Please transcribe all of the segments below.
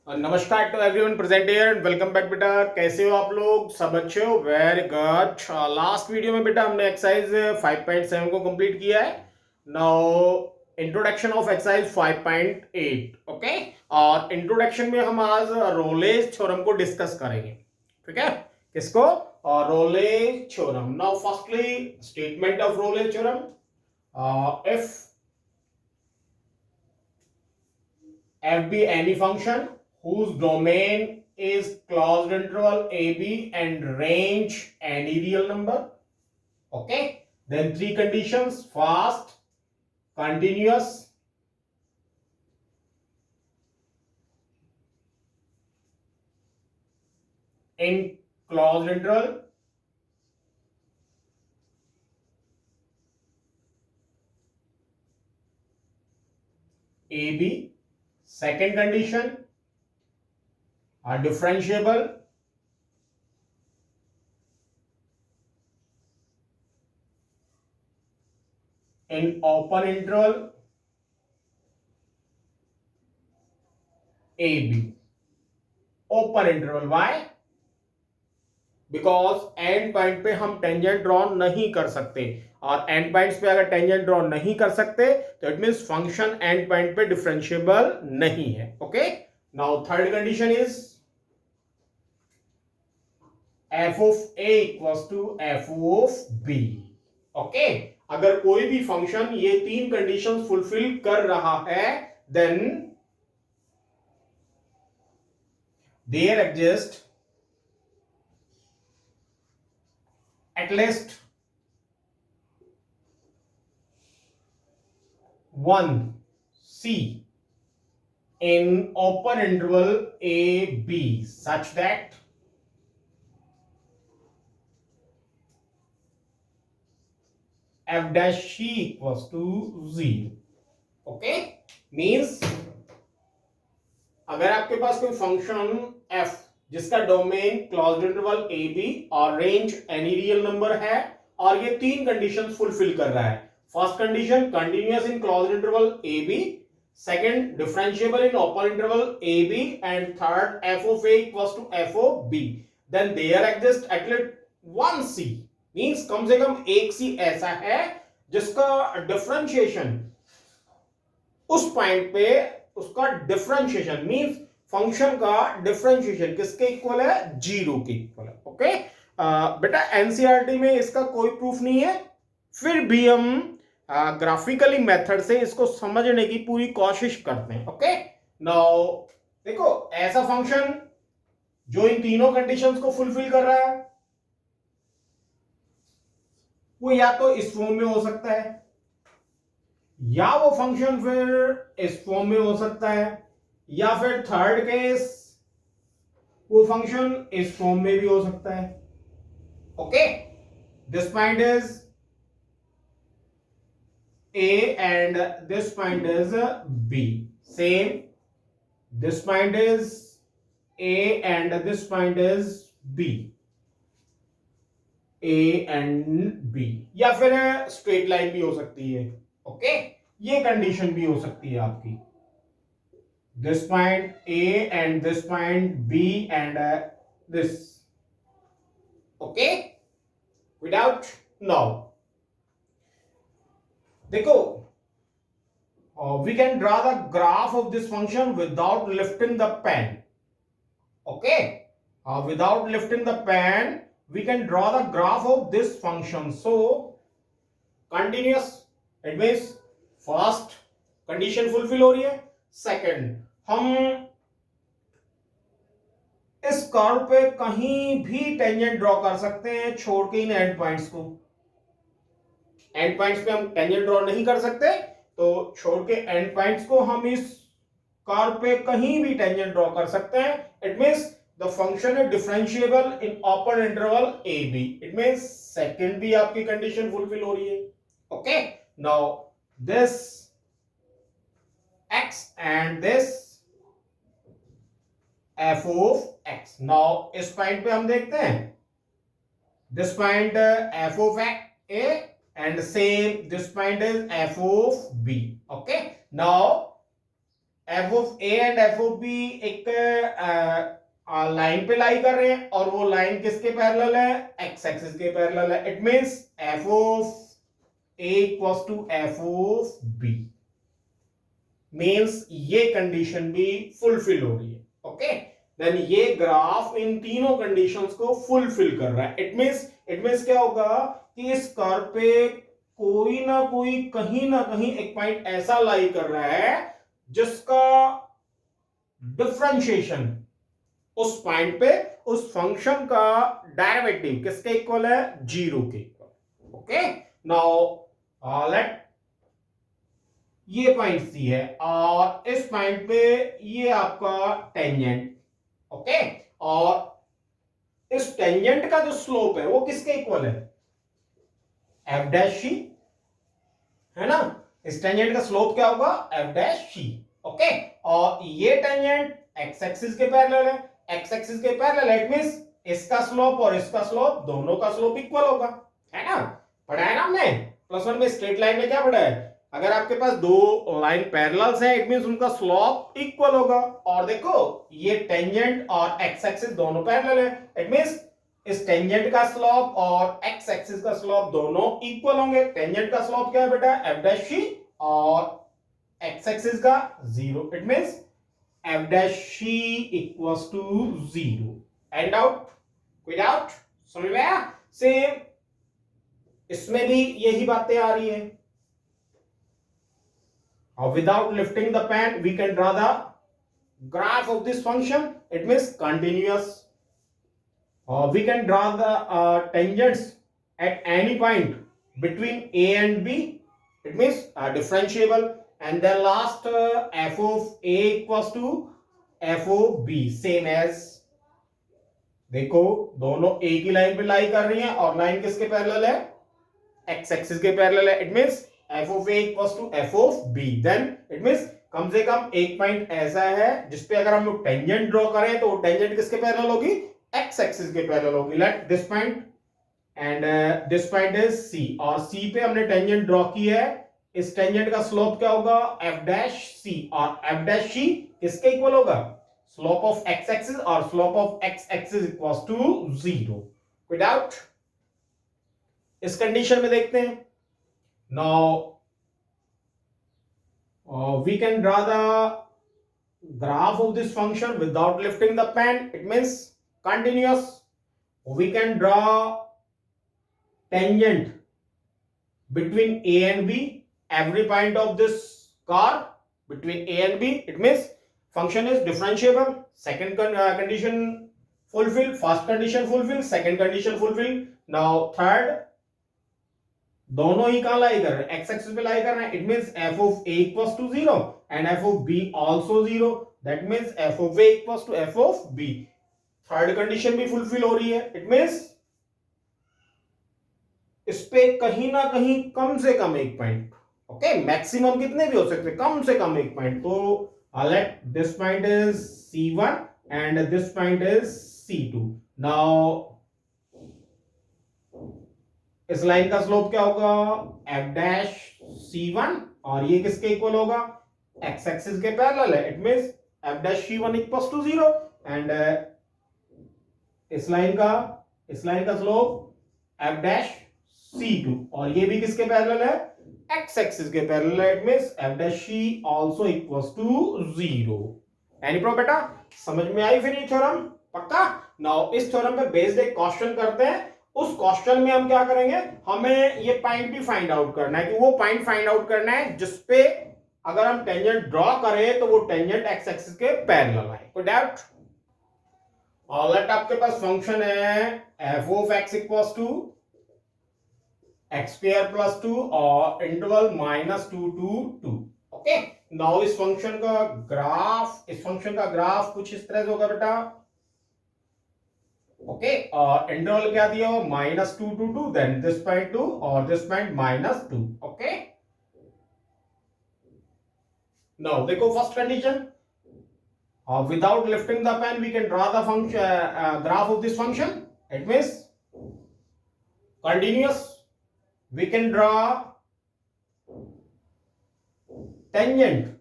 नमस्कार to everyone present here and welcome back बेटा। कैसे हो आप लोग? सब अच्छे हो? Very good. लास्ट वीडियो में बेटा हमने एक्सरसाइज 5.7 को कंप्लीट किया है। Now introduction of exercise 5.8। Okay, और इंट्रोडक्शन में हम आज रोलेज थ्योरम को डिस्कस करेंगे। ठीक है, किसको? और Rolle's theorem. Now firstly statement of Rolle's theorem. If f be any function whose domain is closed interval ab and range any real number, okay, then three conditions: fast, continuous, in closed interval, ab. Second condition are differentiable in open interval ab. Open interval, why? Because and point पे हम tangent draw नहीं कर सकते, और and points पे अगर tangent draw नहीं कर सकते तो it means function end point पे डिफरेंशिएबल नहीं है। Okay, now third condition is f of a equals to f of b। Okay, अगर कोई भी फंक्शन ये तीन कंडीशंस फुलफिल कर रहा है then there exist at least one C in open interval a b such that f dash c equals to 0। Okay, means अगर आपके पास कोई फंक्शन f जिसका domain closed interval A B और रेंज एनी रियल नंबर है और ये तीन कंडीशंस फुलफिल कर रहा है। First condition continuous in closed interval A B, second differentiable in open interval A B, and third f of a equals to f of b, then there exists at least one c, means कम से कम एक c ऐसा है जिसका differentiation उस point पे उसका differentiation means function का differentiation किसके इक्वल है? जीरो के इक्वल है। ओके, बेटा एनसीईआरटी में इसका कोई प्रूफ नहीं है, फिर भी हम ग्राफिकली मेथड से इसको समझने की पूरी कोशिश करते हैं। ओके, नाउ देखो ऐसा फंक्शन जो इन तीनों कंडीशंस को फुलफिल कर रहा है वो या तो इस फॉर्म में हो सकता है या वो फंक्शन फिर इस फॉर्म में हो सकता है, या फिर थर्ड केस वो फंक्शन इस फॉर्म में भी हो सकता है। Okay, this point is A and this point is B, same this point is A and this point is B, A and B, या फिर स्ट्रेट लाइन भी हो सकती है। ओके, ये कंडीशन भी हो सकती है आपकी, this point A and this point B and this। okay, without now देखो we can draw the graph of this function without lifting the pen। okay, without lifting the pen we can draw the graph of this function। so continuous, it means first condition fulfill हो रही है, second हम इस curve पे कहीं भी tangent draw कर सकते हैं छोड़ के इन एंड पॉइंट्स को। एंड पॉइंट्स पे हम टेंजेंट ड्रॉ नहीं कर सकते तो छोड़ के एंड पॉइंट्स को हम इस कर्व पे कहीं भी टेंजेंट ड्रॉ कर सकते हैं। It means the function is differentiable in open interval A B. It means second भी आपकी कंडीशन फुलफिल हो रही है। Okay, now this x and this f of x। Now इस पॉइंट पे हम देखते हैं this point f of a and same this point is f of b। okay, now F of A and F of B एक line पे lie कर रहे हैं और वो लाइन किसके पैरेलल है, एक्स एक्सिस के पैरेलल है. It means F of A equals to F of B. Means ये कंडीशन भी फुलफिल हो रही है. ओके, देन ये ग्राफ इन तीनों कंडीशंस को फुलफिल कर रहा है. इट मींस क्या होगा कि इस कर्व पे कोई ना कोई कहीं ना कहीं एक पॉइंट ऐसा लाई कर रहा है जिसका डिफरेंशिएशन उस पॉइंट पे उस फंक्शन का डेरिवेटिव किसके इक्वल है, जीरो के इक्वल. ओके, नाउ लेट ये पॉइंट सी है और इस पॉइंट पे ये आपका टेंजेंट. ओके, और इस टेंजेंट का जो स्लोप है वो किसके इक्वल है, एफ डैश सी है ना. इस टेंजेंट का स्लोप क्या होगा, एफ डैश सी. ओके, और ये टेंजेंट एक्स एक्सिस के पैरेलल है. एक्स एक्सिस के पैरेलल इट मींस इसका स्लोप और इसका स्लोप दोनों का स्लोप इक्वल होगा, है ना. पढ़ा है ना हमने प्लस वन में. स्ट्रेट लाइन में क्या पढ़ा है, अगर आपके पास दो लाइन पैरेलल्स हैं इट मींस उनका स्लोप इक्वल होगा. और देखो ये टेंजेंट और एक्स एक्सिस दोनों पैरेलल है. इट मींस इस टेंजेंट का स्लोप और एक्स एक्सिस का स्लोप दोनों इक्वल होंगे. टेंजेंट का स्लोप क्या है बेटा, एफ डैश सी, और एक्स एक्सिस का zero. It means F dash C equals to zero. And out, कोई डाउट, समझ में आया. सेम इसमें भी यही बातें आ रही है. Without lifting the pen we can draw the graph of this function. It means continuous. We can draw the tangents at any point between a and b. It means differentiable. And then last f of a equals to f of b, same as, देखो दोनों एक ही line पे lie कर रही हैं और line किसके parallel है, एक्स एक्सिस के पैरेलल है. It means f of a equals to f of b. then it means कम से कम एक पॉइंट ऐसा है जिसपे अगर हम लोग टेंजेंट ड्रॉ करें तो टेंजेंट किसके पैरेलल होगी, एक्स एक्सिस के पैरेलल होगी. Let this point and this point is c, और c पे हमने टेंजेंट ड्रॉ की है. इस टेंजेंट का स्लोप क्या होगा, f डैश c, और f डैश c किसके इक्वल होगा, स्लोप ऑफ एक्स एक्सिस, और slope of X axis equals to zero. कोई डाउट. इस कंडीशन में देखते हैं. Now we can draw the graph of this function without lifting the pen. It means continuous. We can draw tangent between a and b, every point of this curve between a and b. It means function is differentiable. Second condition fulfill, first condition fulfill, second condition fulfill. Now third, दोनों ही कहां लाई कर रहे हैं, x axis पे lie कर रहे हैं. It means F of A equals to zero and F of B also zero. That means F of A equals to F of B. Third condition भी फुलफिल हो रही है. इट मींस इस पे कहीं ना कहीं कम से कम एक पॉइंट, ओके, मैक्सिमम कितने भी हो सकते, कम से कम एक पॉइंट. तो let this point is C1 and this point is C2. Now इस लाइन का स्लोप क्या होगा, f डैश c1, और ये किसके इक्वल होगा, x एक्सिस के पैरेलल है. It means f dash c1 equals to zero. And इस लाइन का स्लोप f डैश c2, और ये भी किसके पैरेलल है, x एक्सिस के पैरेलल है. It means f dash c also equals to zero. Any problem बेटा, समझ में आई फिर ये थ्योरम, पक्का. नाउ इस थ्योरम पे बेस्ड एक क्वेश्चन करते हैं. उस क्वेश्चन में हम क्या करेंगे, हमें ये पॉइंट भी फाइंड आउट करना है, कि वो पॉइंट फाइंड आउट करना है जिसपे अगर हम टेंजेंट ड्रॉ करें तो वो टेंजेंट एक्स एक्सिस के पैरेलल आए. कोई डाउट. और लेट आपके पास फंक्शन है f of x equals to x square plus 2 और इंटरवल -2 to 2. ओके, नाउ इस फंक्शन का ग्राफ कुछ इस तरह से होगा बेटा. ओके, और इंटरवल क्या दिया हो, -2 to 2, देन दिस पॉइंट 2 और दिस पॉइंट -2. ओके, नाउ देखो first condition, without lifting the pen we can draw the function graph of this function. It means continuous. We can draw tangent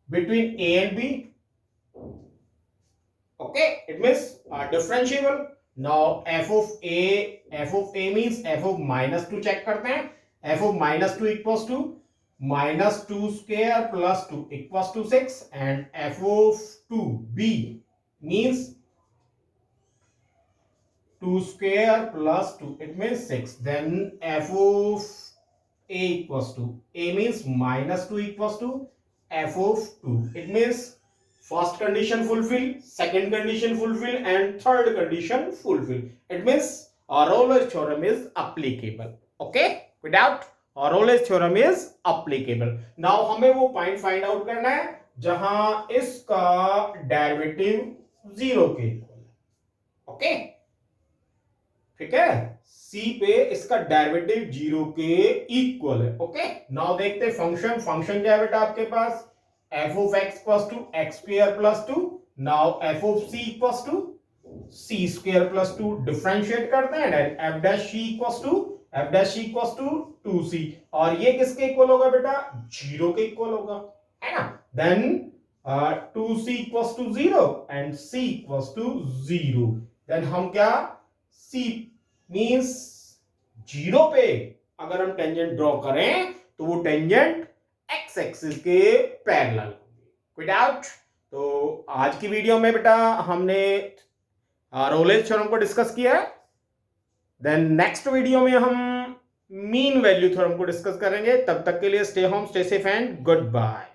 between a and b. Okay, it means differentiable. Now f of a means f of minus 2 check करते हैं. f of minus 2 equals to minus 2 square plus 2 equals to 6, and f of 2b means 2 square plus 2, it means 6. Then f of a equals to, a means minus 2 equals to f of 2. It means first condition fulfill, second condition fulfill, and third condition fulfill. It means Euler's theorem is applicable. Okay, without Euler's theorem is applicable. Now हमें वो point find out करना है जहां इसका derivative zero के equal है. Okay, ठीक है. सी पे इसका डेरिवेटिव जीरो के इक्वल है. ओके, नाउ देखते फंक्शन. फंक्शन क्या है बेटा आपके पास? f of x equals to x square plus 2. now f of c equals to c square plus 2. Differentiate करते हैं and f dash c equals to 2c. और ये किसके इक्वल होगा बेटा? जीरो के इक्वल होगा, है ना. Then 2c equals to 0 and c equals to 0. Then हम क्या, c मींस जीरो पे अगर हम टेंजेंट ड्रॉ करें तो वो टेंजेंट एक्स एक्सिस के पैरेलल होगी. कोई डाउट? तो आज की वीडियो में बेटा हमने रोलेस थ्योरम को डिस्कस किया. देन नेक्स्ट वीडियो में हम मीन वैल्यू थ्योरम को डिस्कस करेंगे. तब तक के लिए stay home, stay safe and good bye.